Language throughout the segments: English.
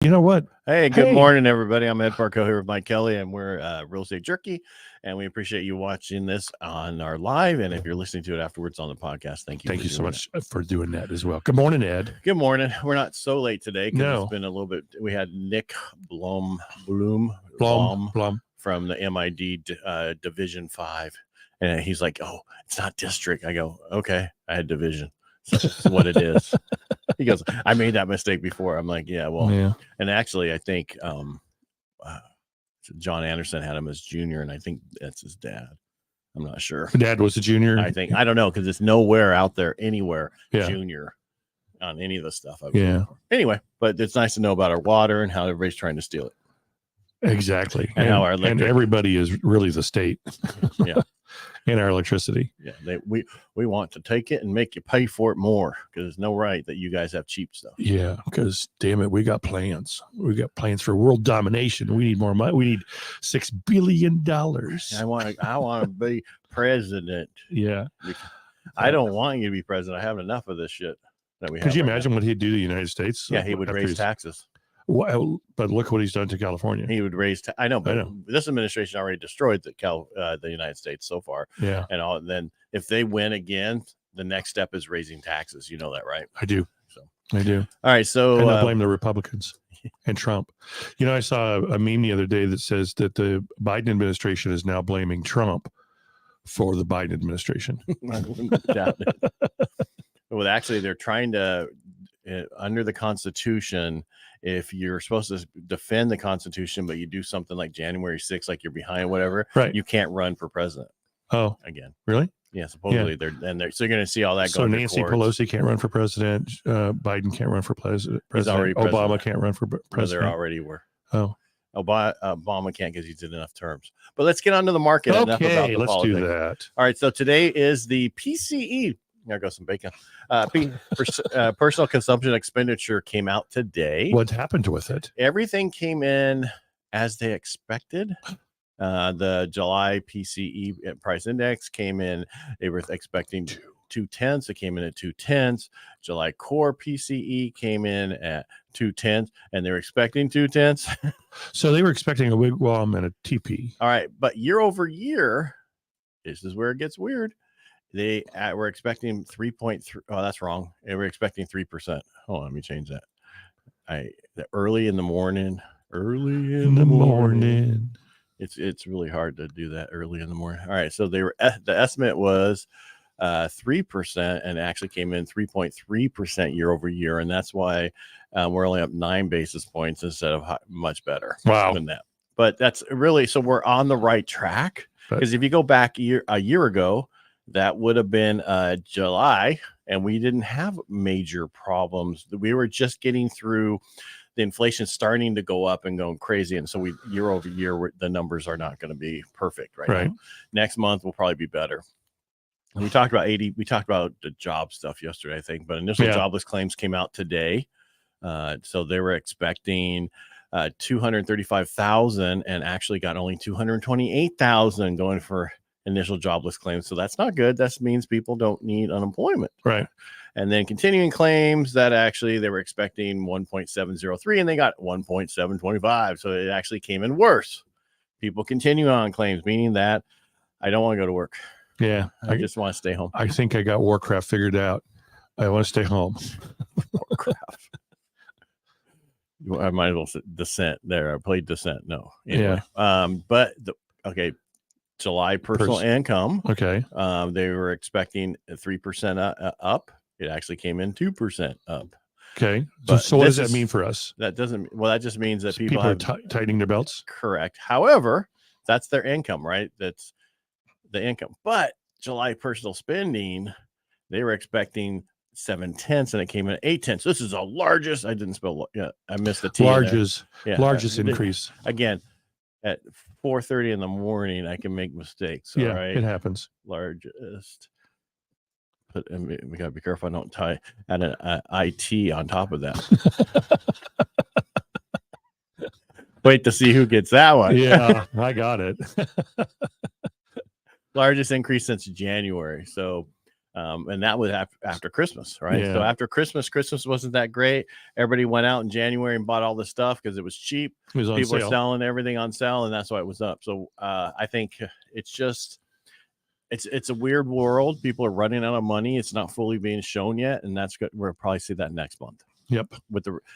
You know what? Hey, good morning, everybody. I'm Ed Parcaut here with Mike Kelly, and we're Real Estate Jerky, and we appreciate you watching this on our live, and if you're listening to it afterwards on the podcast, thank you. Thank you so much for doing that as well. Good morning, Ed. Good morning. We're not so late today because No. it's been a little bit. We had Nick Blum from the MID Division 5, and he's like, "Oh, it's not district." I go, "Okay, I had division." That's what it is. He goes, I made that mistake before. I'm like, yeah, well, yeah. And actually, I think John Anderson had him as junior, and I think that's his dad. I'm not sure. Dad was a junior. I don't know, because it's nowhere out there anywhere junior on any of the stuff. Anyway, but it's nice to know about our water and how everybody's trying to steal it. Exactly. And how our electric, and everybody is really the state. Yeah. And our electricity. Yeah, we want to take it and make you pay for it more, because there's no right that you guys have cheap stuff. Yeah, because damn it, we got plans. We got plans for world domination. We need more money. We need $6 billion. I want to be president. Yeah, I don't want you to be president. I have enough of this shit that we have. Could you imagine what he'd do to the United States? Yeah, he would raise taxes. Well, but look what he's done to California. He would raise. I know, but this administration already destroyed the United States so far. Yeah, and then if they win again, the next step is raising taxes. You know that, right? I do. So I do. All right. So and I blame the Republicans and Trump. You know, I saw a meme the other day that says that the Biden administration is now blaming Trump for the Biden administration. I wouldn't doubt it. Well, actually, they're trying to under the Constitution. If you're supposed to defend the Constitution, but you do something like January 6th, like you're behind, whatever, right? You can't run for president. Oh, again, really? Yeah, supposedly they're so you're going to see all that. So Nancy Pelosi can't run for president. Biden can't run for president. Obama can't run for president. There already were. Oh, Obama can't because he's did enough terms. But let's get onto the market. Okay, enough about the let's politics. do that. All right. So today is the PCE. There goes some bacon. Personal Consumption Expenditure came out today. What happened with it? Everything came in as they expected. The July PCE price index came in. They were expecting 2/10. It came in at 2/10. July core PCE came in at 2/10, and they were expecting 2/10. So they were expecting a wigwam and a TP. All right, but year over year, this is where it gets weird. They were expecting 3.3. Oh, that's wrong. They were expecting 3%. Hold on, let me change that. Early in the morning. It's really hard to do that early in the morning. All right, so the estimate was 3%, and actually came in 3.3% year over year, and that's why we're only up 9 basis points instead of much better. Wow. Than that. But that's really, so we're on the right track, because if you go back a year ago, that would have been July, and we didn't have major problems. We were just getting through the inflation starting to go up and going crazy. And so year over year, the numbers are not going to be perfect right now. Next month will probably be better. And we talked about the job stuff yesterday, I think, but initial jobless claims came out today. So they were expecting 235,000 and actually got only 228,000 going for initial jobless claims. So that's not good. That means people don't need unemployment. Right. And then continuing claims, that actually they were expecting 1.703 and they got 1.725. So it actually came in worse. People continue on claims, meaning that I don't want to go to work. Yeah. I just want to stay home. I think I got Warcraft figured out. I want to stay home. Warcraft. I might as well say Descent there. I played Descent. No. Anyway. Yeah. July personal income. Okay. They were expecting 3% up. It actually came in 2% up. Okay. So what does that mean for us? That just means that people are tightening their belts. Correct. However, that's their income, right? That's the income. But July personal spending, they were expecting 7/10 and it came in at 8/10. So this is the largest. I didn't spell. Yeah, I missed the T. Largest increase. Again, at 4:30 in the morning, I can make mistakes. Yeah, right? It happens. Largest. We gotta be careful I don't add an IT on top of that. Wait to see who gets that one. Yeah, I got it. Largest increase since January. So And that was after Christmas, right? Yeah. So after Christmas wasn't that great. Everybody went out in January and bought all this stuff because it was cheap. It was on People sale. are selling everything on sale, and that's why it was up. So I think it's just it's a weird world. People are running out of money. It's not fully being shown yet, and that's good. We'll probably see that next month. Yep.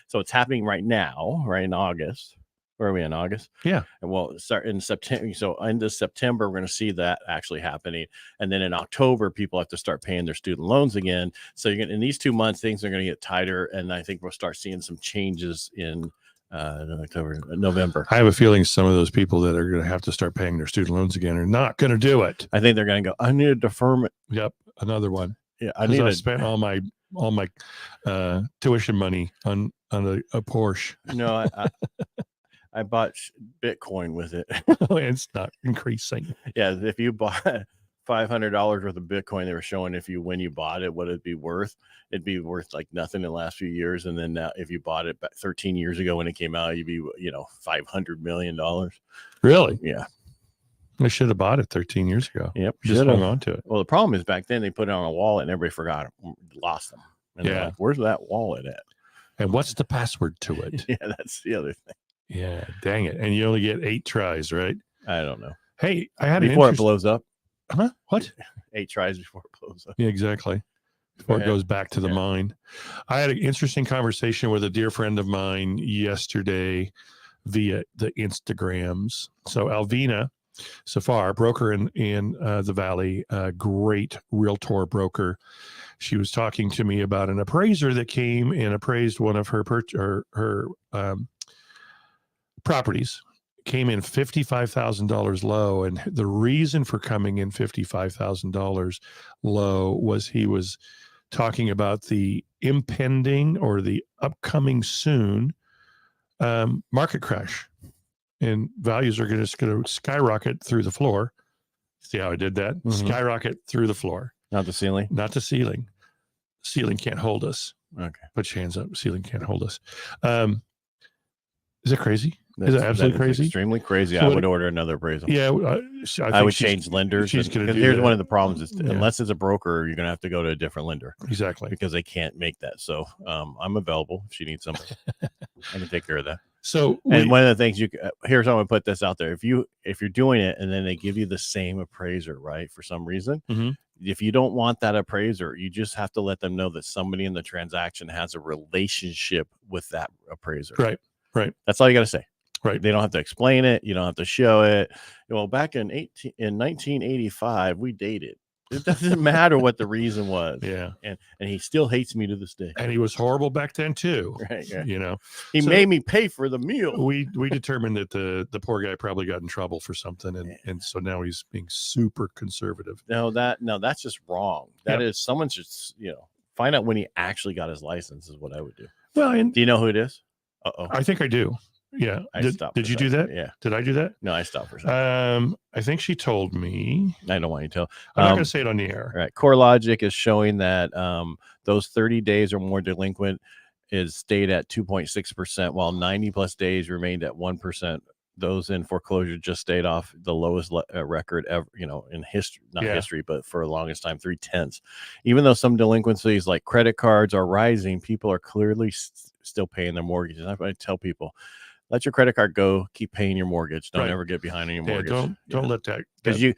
So it's happening right now, right in August. Where are we in August? Yeah. And well, start in September. So into September, we're going to see that actually happening. And then in October, people have to start paying their student loans again. So you're in these 2 months, things are going to get tighter. And I think we'll start seeing some changes in October, November. I have a feeling some of those people that are going to have to start paying their student loans again are not going to do it. I think they're going to go, I need a deferment. Yep. Another one. Yeah. I spent all my tuition money on a Porsche. No, I bought Bitcoin with it. It's not increasing. Yeah, if you bought $500 worth of Bitcoin, they were showing when you bought it, what it'd be worth. It'd be worth like nothing in the last few years, and then if you bought it 13 years ago when it came out, you'd be $500 million. Really? Yeah, I should have bought it 13 years ago. Yep, just hung on to it. Well, the problem is back then they put it on a wallet and everybody forgot it, lost them. And yeah, like, where's that wallet at? And what's the password to it? Yeah, that's the other thing. Yeah, dang it. And you only get 8 tries, right? I don't know. Hey, I had before it blows up. Huh? What? 8 tries before it blows up. Yeah, exactly. Before it goes back to the mine. I had an interesting conversation with a dear friend of mine yesterday via the Instagrams. So Alvina Safar, broker in the Valley, great realtor broker. She was talking to me about an appraiser that came and appraised one of her properties. Came in $55,000 low, and the reason for coming in $55,000 low was he was talking about the impending or the upcoming soon market crash, and values are just going to skyrocket through the floor. See how I did that? Mm-hmm. Skyrocket through the floor, not the ceiling. Not the ceiling. Ceiling can't hold us. Okay, put your hands up. Ceiling can't hold us. Is it crazy? Is it absolutely crazy? Extremely crazy. So I would order another appraisal. Yeah, I would change lenders. She's going to do here's that. one of the problems is unless it's a broker, you're going to have to go to a different lender. Exactly, because they can't make that. So I'm available if she needs somebody. I can take care of that. So and one of the things here's how I'm going to put this out there. If you're doing it and then they give you the same appraiser, right, for some reason, mm-hmm. if you don't want that appraiser, you just have to let them know that somebody in the transaction has a relationship with that appraiser. Right. That's all you got to say. Right. They don't have to explain it. You don't have to show it. Well, back in 1985, we dated. It doesn't matter what the reason was. Yeah. And he still hates me to this day. And he was horrible back then too. Right. Yeah. You know, he made me pay for the meal. We determined that the poor guy probably got in trouble for something, and so now he's being super conservative. No, that's just wrong. That is someone should find out when he actually got his license is what I would do. Well, and do you know who it is? Uh-oh. I think I do. Yeah. Did you do that? Yeah. Did I do that? No, I stopped for a second. I think she told me. I don't want you to tell. I'm not going to say it on the air. All right. CoreLogic is showing that those 30 days or more delinquent is stayed at 2.6%, while 90 plus days remained at 1%. Those in foreclosure just stayed off the lowest record ever, in history, history, but for the longest time, 0.3. Even though some delinquencies like credit cards are rising, people are clearly still paying their mortgages. I tell people, let your credit card go. Keep paying your mortgage. Don't ever get behind on your mortgage. Don't let that because you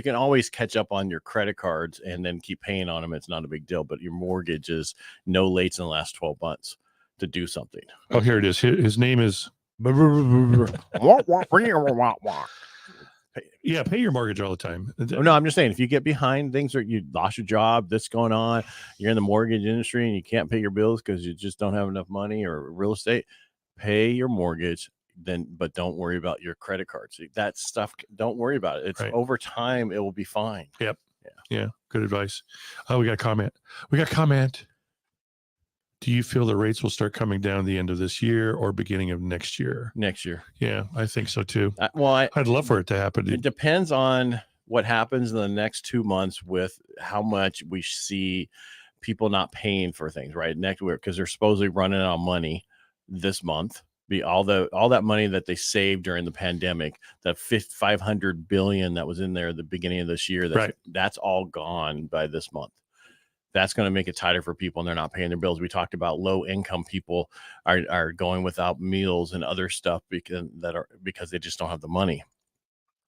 can always catch up on your credit cards and then keep paying on them. It's not a big deal. But your mortgage is no lates in the last 12 months to do something. Oh, here it is. His name is. Yeah, pay your mortgage all the time. No, I'm just saying, if you get behind things or you lost your job, this going on, you're in the mortgage industry and you can't pay your bills because you just don't have enough money or real estate, pay your mortgage, but don't worry about your credit cards. That stuff, don't worry about it. It's over time, it will be fine. Yep. Yeah. Good advice. Oh, we got a comment. Do you feel the rates will start coming down at the end of this year or beginning of next year? Next year. Yeah, I think so too. I'd love for it to happen. It depends on what happens in the next 2 months with how much we see people not paying for things, right? Next year, because they're supposedly running out of money this month. Be all that money that they saved during the pandemic, that 500 billion that was in there at the beginning of this year, that's all gone by this month. That's going to make it tighter for people, and they're not paying their bills. We talked about low income people are going without meals and other stuff because they just don't have the money.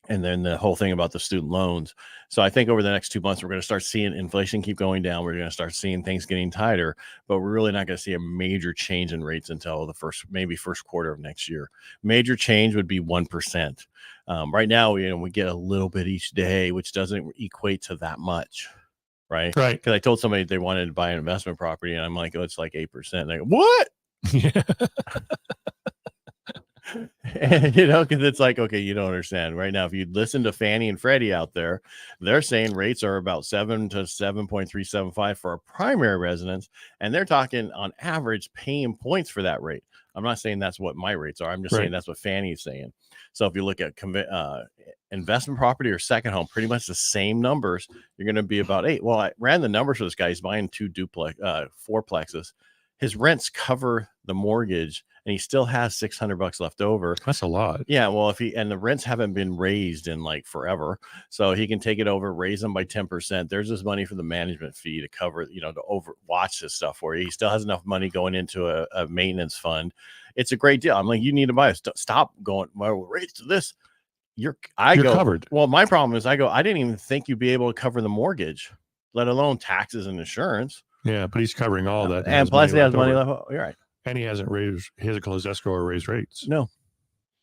And then the whole thing about the student loans. So I think over the next 2 months, we're going to start seeing inflation keep going down. We're going to start seeing things getting tighter, but we're really not going to see a major change in rates until the first quarter of next year. Major change would be 1%. Right now, we get a little bit each day, which doesn't equate to that much. Right. Because I told somebody they wanted to buy an investment property, and I'm like, oh, it's like 8%. And they go, what? Yeah. And, because it's like, okay, you don't understand. Right now, if you listen to Fannie and Freddie out there, they're saying rates are about 7 to 7.375 for a primary residence, and they're talking on average paying points for that rate. I'm not saying that's what my rates are. I'm just saying that's what Fannie is saying. So if you look at investment property or second home, pretty much the same numbers, you're going to be about 8. Well, I ran the numbers for this guy. He's buying 4plexes. His rents cover the mortgage, and he still has $600 left over. That's a lot. Yeah. Well, and the rents haven't been raised in like forever, so he can take it over, raise them by 10%. There's this money for the management fee to cover, to watch this stuff for you. He still has enough money going into a maintenance fund. It's a great deal. I'm like, you need to buy it. Stop going, well, raise to this. You're covered. Well, my problem is I didn't even think you'd be able to cover the mortgage, let alone taxes and insurance. Yeah, but he's covering all that. And plus he has money left. You're right. And he hasn't closed escrow or raised rates. No.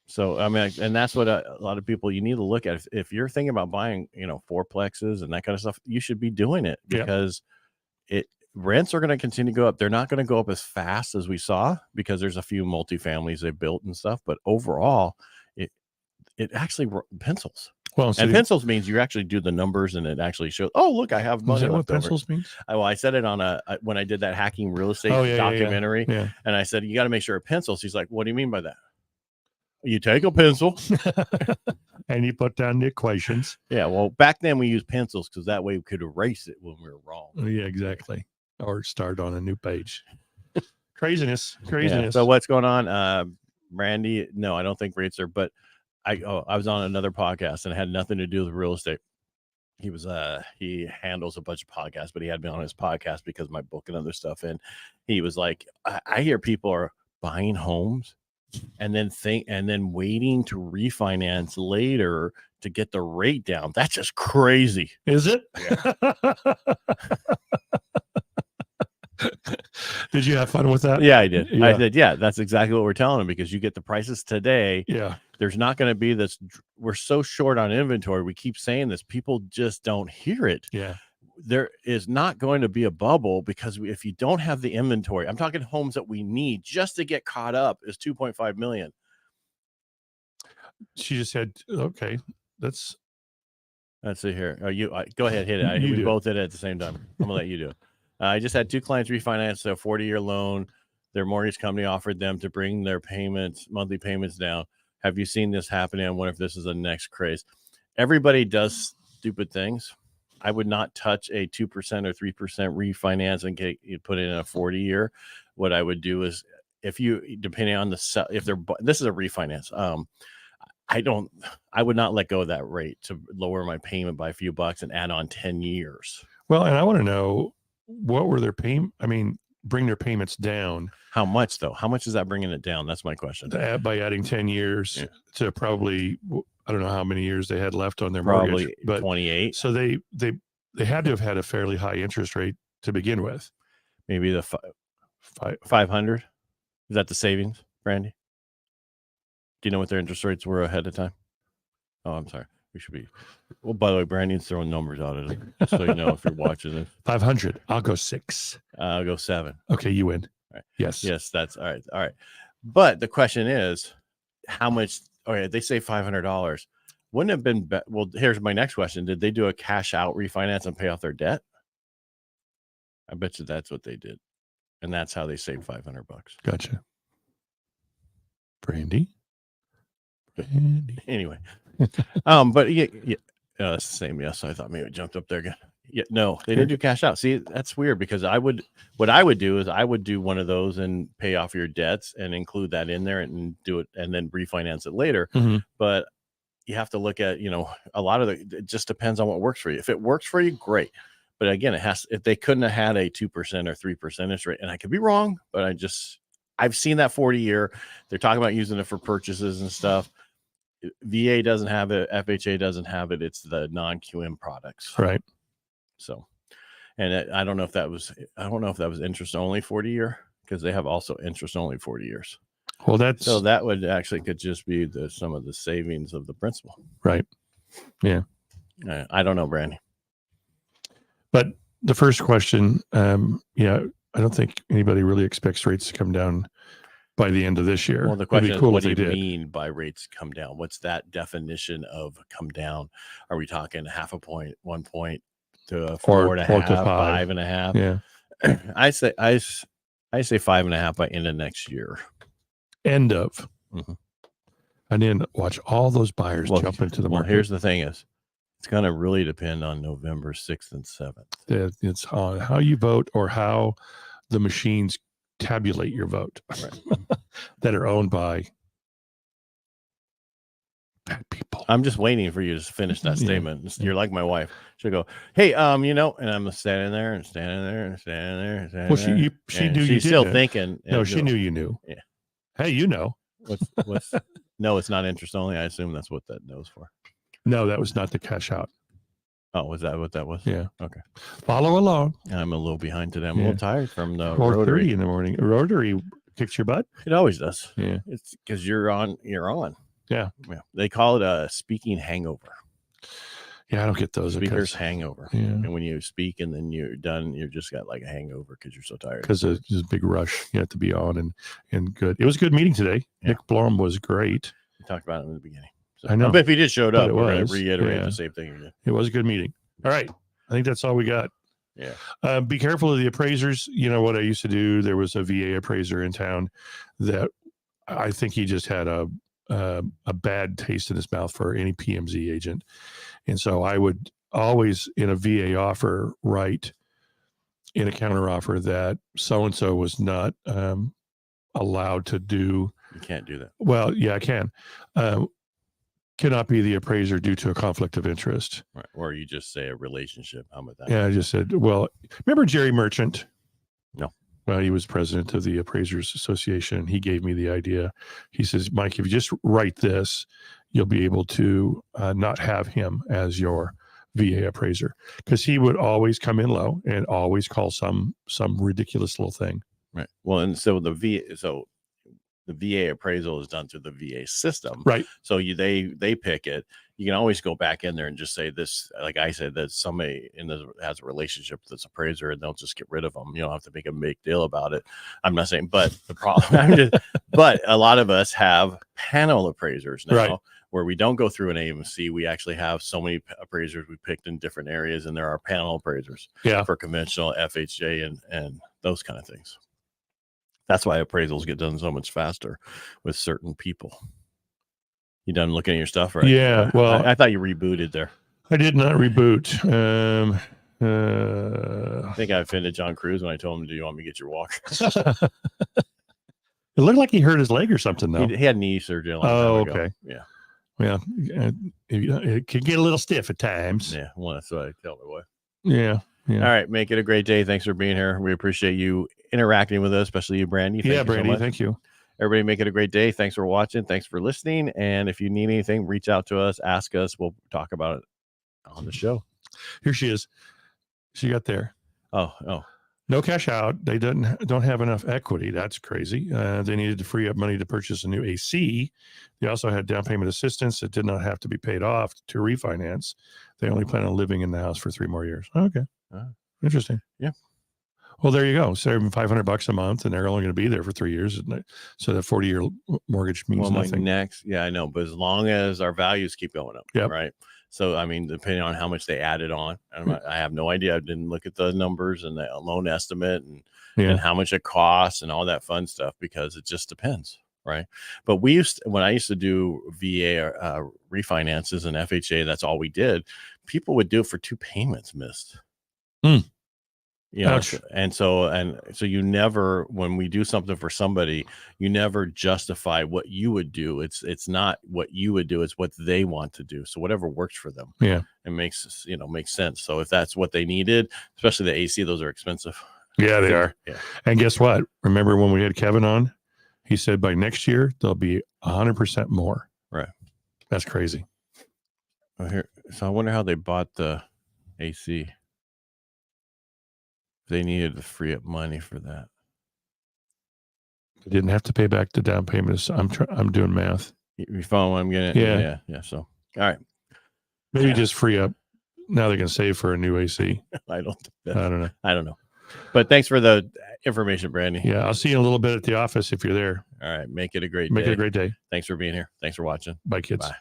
So, I mean, and that's what a lot of people, you need to look at. If you're thinking about buying, fourplexes and that kind of stuff, you should be doing it because rents are going to continue to go up. They're not going to go up as fast as we saw because there's a few multifamilies they built and stuff. But overall, it actually pencils. Well, so pencils means you actually do the numbers and it actually shows, oh, look, I have money. Is that what pencils means? I said it on when I did that hacking real estate documentary. Yeah. And I said, you got to make sure it pencils. He's like, what do you mean by that? You take a pencil and you put down the equations. Yeah. Well, back then we used pencils because that way we could erase it when we were wrong. Yeah, exactly. Or start on a new page. Craziness. Yeah. So what's going on? Randy? No, I don't think rates are, but I was on another podcast and it had nothing to do with real estate. He handles a bunch of podcasts, but he had me on his podcast because of my book and other stuff. And he was like, I hear people are buying homes and then waiting to refinance later to get the rate down. That's just crazy. Is it? Yeah. Did you have fun with that? Yeah, I did. Yeah. I did. Yeah, that's exactly what we're telling them because you get the prices today. Yeah. There's not going to be this. We're so short on inventory. We keep saying this. People just don't hear it. Yeah. There is not going to be a bubble because if you don't have the inventory, I'm talking homes that we need just to get caught up is 2.5 million. She just said, okay, let's see here. Go ahead, hit it. We both did it at the same time. I'm gonna let you do it. I just had 2 clients refinance a 40-year loan. Their mortgage company offered them to bring their monthly payments down. Have you seen this happening? I wonder if this is the next craze. Everybody does stupid things. I would not touch a 2% or 3% refinance and put it in a 40-year. What I would do is depending on this is a refinance. I would not let go of that rate to lower my payment by a few bucks and add on 10 years. Well, and I want to know what were their payment? I mean, bring their payments down. How much though? How much is that bringing it down? That's my question. By adding 10 years to probably, I don't know how many years they had left on their mortgage, but 28. So they had to have had a fairly high interest rate to begin with. Maybe the 500. Is that the savings, Randy? Do you know what their interest rates were ahead of time? Oh, I'm sorry. We should be. Well, by the way, Brandon's throwing numbers out at it, just so you know if you're watching this. 500. I'll go 6. I'll go 7. Okay, you win. All right. Yes, that's all right. All right, but the question is, how much? Okay, they say $500. Wouldn't it have been? Well, here's my next question: did they do a cash out refinance and pay off their debt? I bet you that's what they did, and that's how they saved $500. Gotcha. Brandy. Anyway, but yeah, that's the same. Yes, I thought maybe it jumped up there again. Yeah, no, they didn't do cash out. See, that's weird because what I would do is I would do one of those and pay off your debts and include that in there and do it and then refinance it later. Mm-hmm. But you have to look at, a lot of it just depends on what works for you. If it works for you, great. But again, if they couldn't have had a 2% or 3% interest rate, and I could be wrong, but I've seen that 40-year. They're talking about using it for purchases and stuff. VA doesn't have it. FHA doesn't have it. It's the non-QM products. Right. So, and I don't know if that was interest only 40-year because they have also interest only 40 years. Well, so that would actually could just be some of the savings of the principal. Right. Yeah. I don't know, Brandy. But the first question, I don't think anybody really expects rates to come down by the end of this year. Well, the question is, what do you mean by rates come down? What's that definition of come down? Are we talking half a point, 1 point to 4.5, 5.5? Yeah. I say 5.5 by end of next year. End of. Mm-hmm. And then watch all those buyers jump into the market. Here's the thing is, it's going to really depend on November 6th and 7th. It's on how you vote or how the machines tabulate your vote. Right. That are owned by bad people. I'm just waiting for you to finish that statement. You're like my wife. She'll go, hey, and I'm standing there. Well, she knew she's still thinking. No, she knew you knew. Yeah. Hey, what's no, it's not interest only. I assume that's what that knows for. No, that was not the cash out. Oh, was that what that was? Yeah. Okay. Follow along. I'm a little behind today. I'm a little tired from the 4:30 in the morning. Rotary kicks your butt. It always does. Yeah. It's because you're on. Yeah. They call it a speaking hangover. Yeah, I don't get those. Speaker's hangover. Yeah. And when you speak and then you're done, you just got like a hangover because you're so tired. Because it's a big rush. You have to be on and good. It was a good meeting today. Yeah. Nick Blom was great. We talked about it in the beginning. So, I know. But if he just showed up, we're going to reiterate the same thing again. It was a good meeting. All right. I think that's all we got. Yeah. Be careful of the appraisers. You know what I used to do? There was a VA appraiser in town that I think he just had a bad taste in his mouth for any PMZ agent. And so I would always in a VA offer write in a counter offer that so-and-so was not allowed to do. You can't do that. Well, yeah, I can. Cannot be the appraiser due to a conflict of interest. Right. Or you just say a relationship. How about that? Yeah, I just said, well, remember Jerry Merchant? No. Well, he was president of the Appraisers Association. He gave me the idea. He says, Mike, if you just write this, you'll be able to not have him as your VA appraiser, because he would always come in low and always call some ridiculous little thing. Right. Well, and so the VA appraisal is done through the VA system. Right. So they pick it. You can always go back in there and just say this, like I said, that somebody has a relationship with this appraiser and they'll just get rid of them. You don't have to make a big deal about it. I'm not saying, but the problem, but a lot of us have panel appraisers now, right, where we don't go through an AMC. We actually have so many appraisers we picked in different areas, and there are panel appraisers for conventional FHA and those kind of things. That's why appraisals get done so much faster with certain people. You done looking at your stuff, right? Yeah. Well, I thought you rebooted there. I did not reboot. I think I offended John Cruz when I told him, "Do you want me to get your walker?" It looked like he hurt his leg or something, though. He had knee surgery. Okay. Yeah. Well, it can get a little stiff at times. Yeah. Well, that's what I tell my wife. Yeah. All right. Make it a great day. Thanks for being here. We appreciate you interacting with us, especially you, Brandy. Brandy. Thank you. Everybody make it a great day. Thanks for watching. Thanks for listening. And if you need anything, reach out to us, ask us. We'll talk about it on the show. Here she is. She got there. Oh. No cash out. They don't have enough equity. That's crazy. They needed to free up money to purchase a new AC. They also had down payment assistance that did not have to be paid off to refinance. They only plan on living in the house for 3 more years. Okay. Interesting. Yeah. Well, there you go. Saving $500 a month, and they're only going to be there for 3 years. So that 40-year mortgage means nothing. I know, but as long as our values keep going up, right? So, I mean, depending on how much they added on, I have no idea. I didn't look at the numbers and the loan estimate and how much it costs and all that fun stuff, because it just depends, right? But when I used to do VA refinances and FHA, that's all we did. People would do it for 2 payments missed. Mm. You know, Ouch. and so you never, when we do something for somebody, you never justify what you would do. It's not what you would do, it's what they want to do. So whatever works for them. Yeah. It makes sense. So if that's what they needed, especially the AC, those are expensive. Yeah, they are. Yeah. And guess what? Remember when we had Kevin on? He said by next year there'll be 100% more. Right. That's crazy. So I wonder how they bought the AC. They needed to free up money for that. They didn't have to pay back the down payment. I'm doing math. You follow what I'm getting? Yeah. So, all right. Maybe just free up. Now they can save for a new AC. I don't know. I don't know. But thanks for the information, Brandy. Yeah, I'll see you in a little bit at the office if you're there. All right. Make it a great day. Make it a great day. Thanks for being here. Thanks for watching. Bye, kids. Bye.